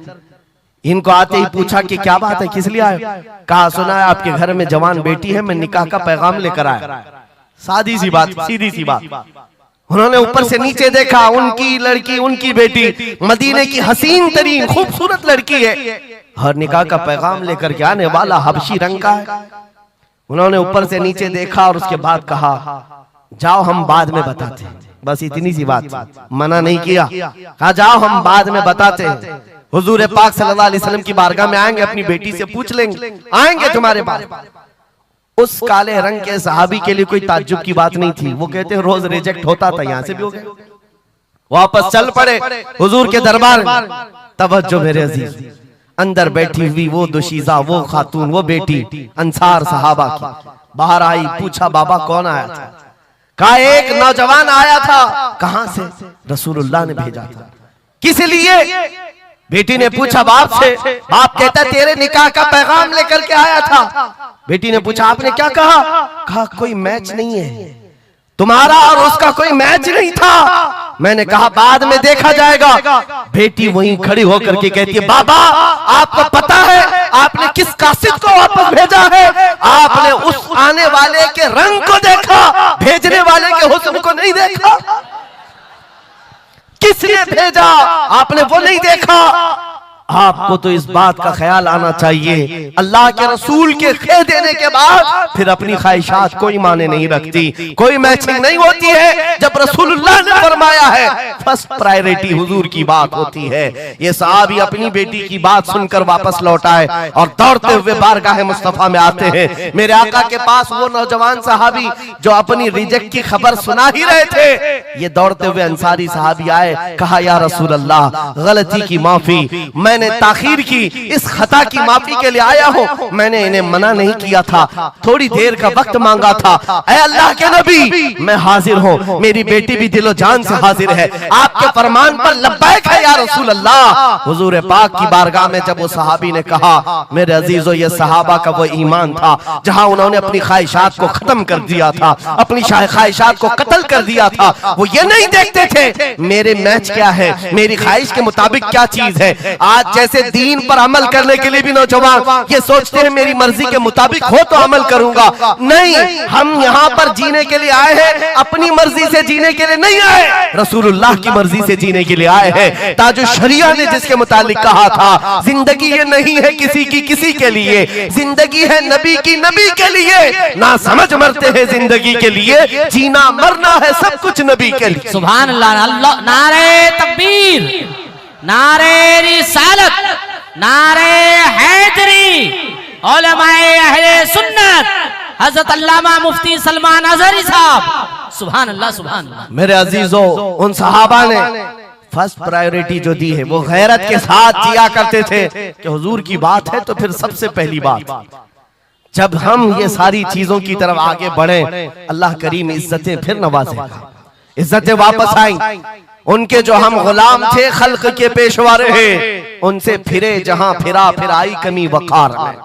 इनको आते ही पूछा कि क्या बात है, किस लिए आए? कहा सुना है आपके घर में जवान बेटी है, मैं निकाह का पैगाम लेकर आया। सादी सी बात, सीधी सी बात। उन्होंने ऊपर से नीचे देखा, उनकी लड़की, उनकी बेटी मदीने की हसीन तरीन खूबसूरत लड़की है और निकाह का पैगाम लेकर के आने वाला हबशी रंग का है। उन्होंने ऊपर से नीचे देखा और उसके बाद कहा जाओ हम बाद में बताते हैं। बस इतनी सी बात, मना नहीं किया, कहा जाओ हम बाद में बताते हैं। हुजूर पाक सल्लल्लाहु अलैहि वसल्लम की बारगाह में आएंगे, अपनी बेटी से पूछ लेंगे, आएंगे तुम्हारे पास। उस काले रंग के सहाबी के लिए कोई ताज्जुब की बात नहीं थी। वो कहते हैं रोज रिजेक्ट होता था, यहां से भी हो गया। वापस चल पड़े हुजूर के दरबार में। तवज्जो मेरे अजीज, अंदर बैठी हुई वो दुशीजा, वो खातून, वो बेटी अंसार सहाबा की बाहर आई। पूछा बाबा कौन आया था? कहा एक नौजवान आया था। कहां से? रसूलुल्लाह ने भेजा था। किस लिए? बेटी ने पूछा बाप से। बाप कहता तेरे निकाह का पैगाम लेकर के आया था। बेटी ने पूछा आपने क्या कहा? कहा कोई मैच नहीं है, तुम्हारा और उसका कोई मैच नहीं था। मैंने कहा बाद में देखा जाएगा। बेटी वहीं खड़ी होकर के कहती है बाबा आपको पता है आपने किस कासिद को वापस भेजा है? आपने उस आने वाले के रंग को देखा, भेजने वाले के हुस्न को नहीं देखा। किसने भेजा आपने वो नहीं देखा। आपको तो इस बात का ख्याल आना चाहिए अल्लाह के रसूल के कह देने के बाद फिर अपनी ख्वाहिशात कोई माने नहीं रखती, कोई मैचिंग नहीं होती है। जब रसूलुल्लाह ने फरमाया है फर्स्ट प्रायोरिटी हुजूर की बात होती है। ये सहाबी अपनी बेटी की बात सुनकर वापस लौट आए और दौड़ते हुए बारगाह मुस्तफा में आते हैं। मेरे आका के पास वो नौजवान सहाबी जो अपनी रिजेक्ट की खबर सुना ही रहे थे, ये दौड़ते हुए अंसारी सहाबी आए। कहा या रसूल अल्लाह गलती की माफी, मैंने ताखीर की, इस खता की माफी के लिए आया हूं। मैंने इन्हें मना नहीं किया था, थोड़ी देर का वक्त मांगा था। ऐ अल्लाह के नबी मैं हाजिर हूं, मेरी बेटी भी दिलो जान से हाजिर है, आपके फरमान पर लब्बैक है या रसूल अल्लाह। हुजूर पाक की बारगाह में जब वो सहाबी ने कहा मेरे अजीजों ये सहाबा का वो ईमान था जहां उन्होंने अपनी ख्वाहिशात को खत्म कर दिया था, अपनी ख्वाहिशात को कत्ल कर दिया था। वो ये नहीं देखते थे मेरे मैच क्या है, मेरी ख्वाहिश के मुताबिक क्या चीज है। आज जैसे दीन पर अमल करने के लिए भी नौजवान ये सोचते हैं मेरी मर्जी के मुताबिक हो तो अमल करूंगा। नहीं, हम यहाँ पर जीने के लिए आए हैं, अपनी मर्जी से जीने के लिए नहीं आए, रसूलुल्लाह की मर्जी से जीने के लिए आए हैं। ताजो शरिया ने जिसके मुतालिक कहा था जिंदगी ये नहीं है किसी की किसी के लिए, जिंदगी है नबी की नबी के लिए। ना समझ मरते हैं जिंदगी के लिए, जीना मरना है सब कुछ नबी के लिए। सुभान अल्लाह। नारे तकबीर, नारे रिसालत, नारे हैदरी, उलमाए अहले सुन्नत, हजरत अल्लामा मुफ्ती सलमान अजहरी साहब। सुभान अल्लाह सुभान अल्लाह। मेरे अजीजों उन सहाबा ने फर्स्ट प्रायोरिटी जो दी है वो गैरत के साथ जिया करते थे कि हुजूर की बात है तो फिर सबसे पहली बात। जब हम ये सारी चीजों की तरफ आगे बढ़े अल्लाह करीम इज्जतें फिर नवाजेगा, इज्जतें वापस आई। उनके जो हम गुलाम थे खल्क के पेशवा रहे, उनसे फिरे जहां फिरा फिर आई कमी वकार में।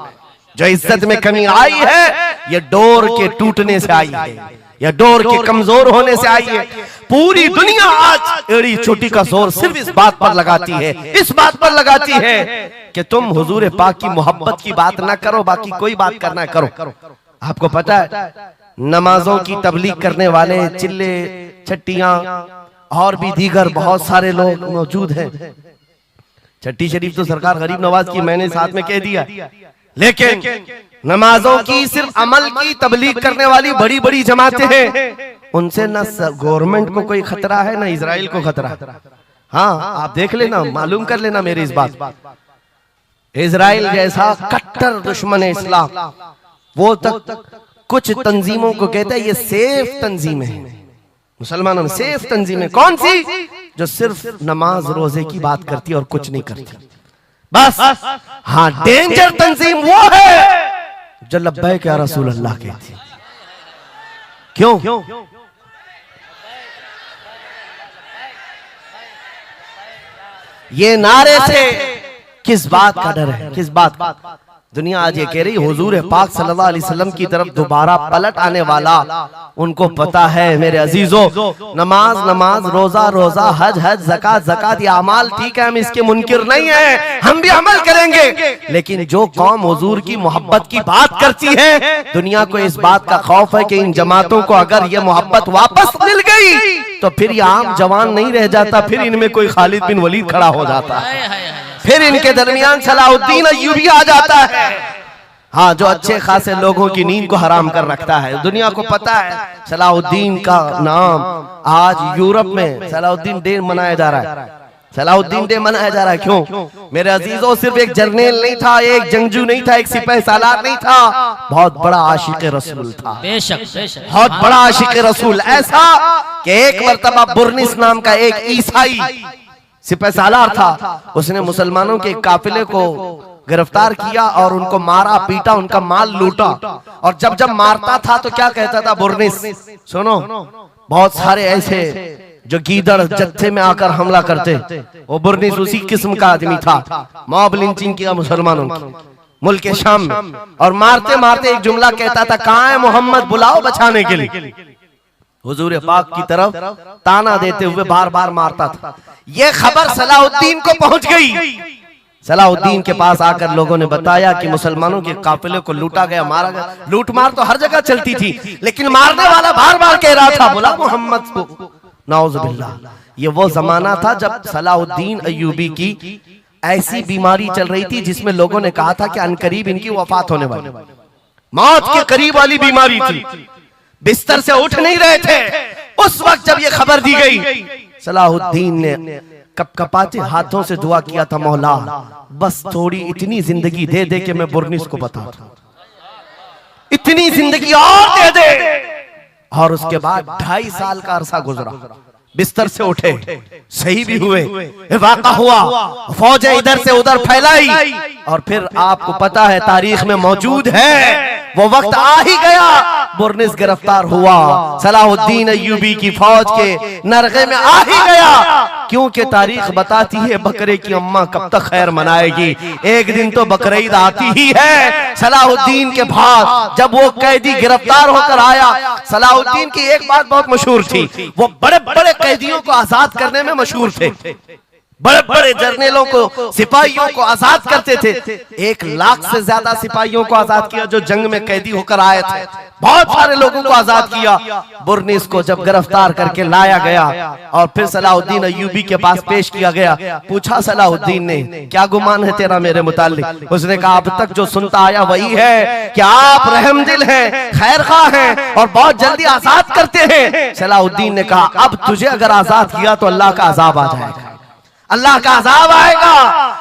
जो इज्जत में कमी आई है ये डोर के टूटने से आई है, या डोर के कमजोर होने से आई है। पूरी दुनिया आज एड़ी चोटी का जोर सिर्फ इस बात पर लगाती है, इस बात पर लगाती है कि तुम हुजूर पाक की मोहब्बत की बात ना करो, बाकी कोई बात करना करो। आपको पता है नमाजों की तबलीग करने वाले चिल्ले छट्टियां और भी दीगर बहुत सारे लोग मौजूद हैं। छठी शरीफ तो सरकार गरीब नवाज की मैंने साथ में कह दिया, लेकिन नमाजों की सिर्फ अमल की तबलीग करने वाली बड़ी बड़ी जमातें हैं, उनसे ना गवर्नमेंट को कोई खतरा है ना इजराइल को खतरा। हाँ आप देख लेना, मालूम कर लेना मेरी इस बात। इजराइल जैसा कट्टर दुश्मन इस्लाम वो तक कुछ तंजीमों को कहता है ये सेफ तंजीम है, मुसलमानों में सेफ तंजीम है। कौन सी? जो सिर्फ नमाज रोजे की बात करती है और कुछ नहीं करती बस। हाँ डेंजर तंजीम वो है जो लब्बैक या रसूल अल्लाह कहती है। क्यों? ये नारे से किस बात का डर है, किस बात का? दुनिया आज ये कह रही हुजूर पाक सल्लल्लाहु अलैहि वसल्लम की तरफ दोबारा पलट आने वाला उनको पता है। मेरे अजीजों नमाज नमाज, रोजा रोजा, हज हज, ज़कात ज़कात, ये अमाल ठीक है, हम इसके मुनकिर नहीं है, हम भी अमल करेंगे। लेकिन जो कौम हुजूर की मोहब्बत की बात करती है, दुनिया को इस बात का खौफ है कि इन जमातों को अगर ये मोहब्बत वापस मिल गई तो फिर ये आम जवान नहीं रह जाता, फिर इनमें कोई खालिद बिन वलीद खड़ा हो जाता है, फिर इनके दरमियान सलाहुद्दीन अय्यूबी आ जाता है। हाँ, जो अच्छे खासे लोगों की नींद को हराम कर रखता है। दुनिया को पता है सलाहुद्दीन का नाम आज यूरोप में सलाहुद्दीन डे मनाया जा रहा है। सलाहुद्दीन डे मनाया जा रहा है क्यों? मेरे अजीजों, सिर्फ एक जर्नल नहीं था, एक जंगजू नहीं था, एक सिपाही सालार नहीं था, बहुत बड़ा आशिक रसूल था। बेशक बेशक, बहुत बड़ा आशिक रसूल, ऐसा कि एक मर्तबा बुर्निस नाम का एक ईसाई सिपाही सालार था। उसने मुसलमानों के काफिले को गिरफ्तार किया और उनको मारा पीटा, उनका माल लूटा। और जब जब मारता था तो क्या कहता था बुर्निस, सुनो, बहुत सारे ऐसे जो गीदड़ जत्थे में आकर हमला करते, वो बुर्निस उसी किस्म का आदमी था। मॉब लिंचिंग किया मुसलमानों की मुल्क के शाम में, और मारते मारते एक जुमला कहता था, कहाँ है मोहम्मद, बुलाओ बचाने के लिए। हुजूर पाक की तरफ ताना देते हुए बार बार मारता था। ये खबर सलाहुद्दीन को पहुंच गई। सलाहुद्दीन के पास आकर लोगों ने बताया कि मुसलमानों के काफिले को लूटा गया, मारा गया। लूट मार तो हर जगह चलती थी, लेकिन मारने वाला बार बार कह रहा था, बुला मोहम्मद को। नाउजुबिल्लाह, ये वो जमाना था जब सलाहुद्दीन अय्यूबी की ऐसी बीमारी चल रही थी जिसमें लोगों ने कहा था कि अनकरीब इनकी वफात होने वाली, मौत के करीब वाली बीमारी थी, बिस्तर से उठ नहीं रहे थे। उस वक्त जब ये खबर दी गई, सलाहुद्दीन ने कपकपाते हाथों से दुआ किया था, मौला बस थोड़ी इतनी जिंदगी दे दे कि मैं बुर्निस को बता दूं, इतनी जिंदगी और दे दे। और उसके बाद 2.5 साल का अरसा गुजरा, बिस्तर से उठे, सही भी हुए, वाक़ा हुआ, फौजें इधर से उधर फैलाई, और फिर आपको पता है तारीख में मौजूद है वो वक्त आ ही गया, बुर्निस गिरफ्तार हुआ, सलाहुद्दीन अय्यूबी की फौज के नरगे में आ ही गया। क्योंकि तारीख बताती है बकरे की अम्मा कब तक खैर मनाएगी, एक दिन तो बकरीद आती ही है। सलाहुद्दीन के बाद जब वो कैदी गिरफ्तार होकर आया, सलाहुद्दीन की एक बात बहुत मशहूर थी, वो बड़े बड़े कैदियों को आजाद करने में मशहूर थे, बड़े बड़े जर्नलों को, सिपाहियों को आजाद करते थे। 1 लाख से ज्यादा सिपाहियों को आजाद किया जो जंग में कैदी होकर आए थे, बहुत सारे लोगों को आजाद किया। बुर्निस को जब गिरफ्तार करके लाया गया और फिर सलाहुद्दीन अय्यूबी के पास पेश किया गया, पूछा सलाहुद्दीन ने, क्या गुमान है तेरा मेरे मुताल्लिक? उसने कहा, अब तक जो सुनता आया वही है कि आप रहमदिल हैं, खैरख्वाह हैं और बहुत जल्दी आजाद करते हैं। सलाहुद्दीन ने कहा, अब तुझे अगर आजाद किया तो अल्लाह का अजाब आ जाएगा, अल्लाह का अजाब आएगा।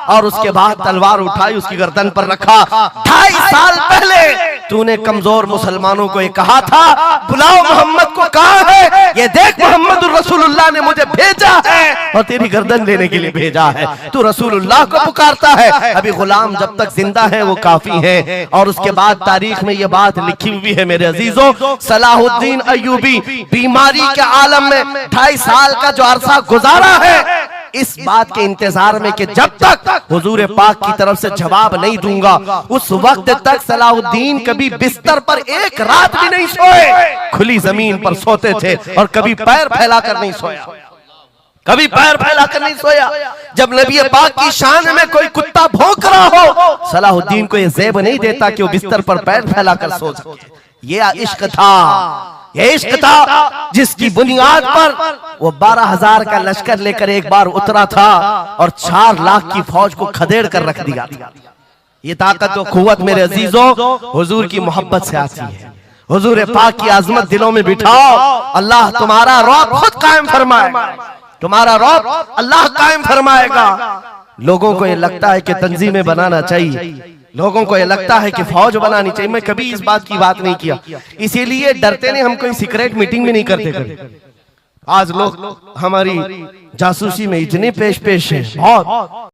और उसके बाद तलवार उठाई, उसकी गर्दन पर रखा। 2.5 साल पहले तूने कमजोर मुसलमानों को ये कहा था, बुलाओ मोहम्मद को, कहाँ है ये देख, मोहम्मद रसूलुल्लाह ने मुझे भेजा है और तेरी गर्दन लेने के लिए भेजा है। तू रसूलुल्लाह को पुकारता है, अभी गुलाम जब तक जिंदा है वो काफी है। और उसके बाद तारीख में ये बात लिखी हुई है मेरे अजीजों, सलाहुद्दीन अय्यूबी बीमारी के आलम में 2.5 साल का जो अरसा गुजारा है, इस बात के इंतजार में कि जब तक हुजूर पाक की तरफ से जवाब नहीं दूंगा, उस वक्त तक सलाहुद्दीन कभी बिस्तर पर एक रात भी नहीं सोए, खुली जमीन पर सोते थे और कभी पैर फैलाकर नहीं सोया, कभी पैर फैलाकर नहीं सोया। जब नबी पाक की शान में कोई कुत्ता भौंक रहा हो, सलाहुद्दीन को यह ज़ेब नहीं देता कि वो बिस्तर पर पैर फैलाकर सो सके। ये इश्क था, ये इश्क था जिसकी बुनियाद पर वो 12,000 का लश्कर लेकर एक बार उतरा था और 4 लाख की फौज को खदेड़ कर रख दिया था। ये ताकत और कुव्वत मेरे अजीजों हुजूर की मोहब्बत से आती है। हुजूर पाक की आजमत दिलों में बिठाओ, अल्लाह तुम्हारा रौब खुद कायम फरमाएगा, तुम्हारा रौब अल्लाह कायम फरमाएगा। लोगों को ये लगता है कि तंजीमें बनाना चाहिए, लोगों को ये लगता है कि फौज बनानी चाहिए। मैं कभी इस बात की बात नहीं किया, इसीलिए डरते नहीं, हम कोई सीक्रेट मीटिंग भी नहीं करते। आज लोग हमारी जासूसी में इतने पेश हैं, बहुत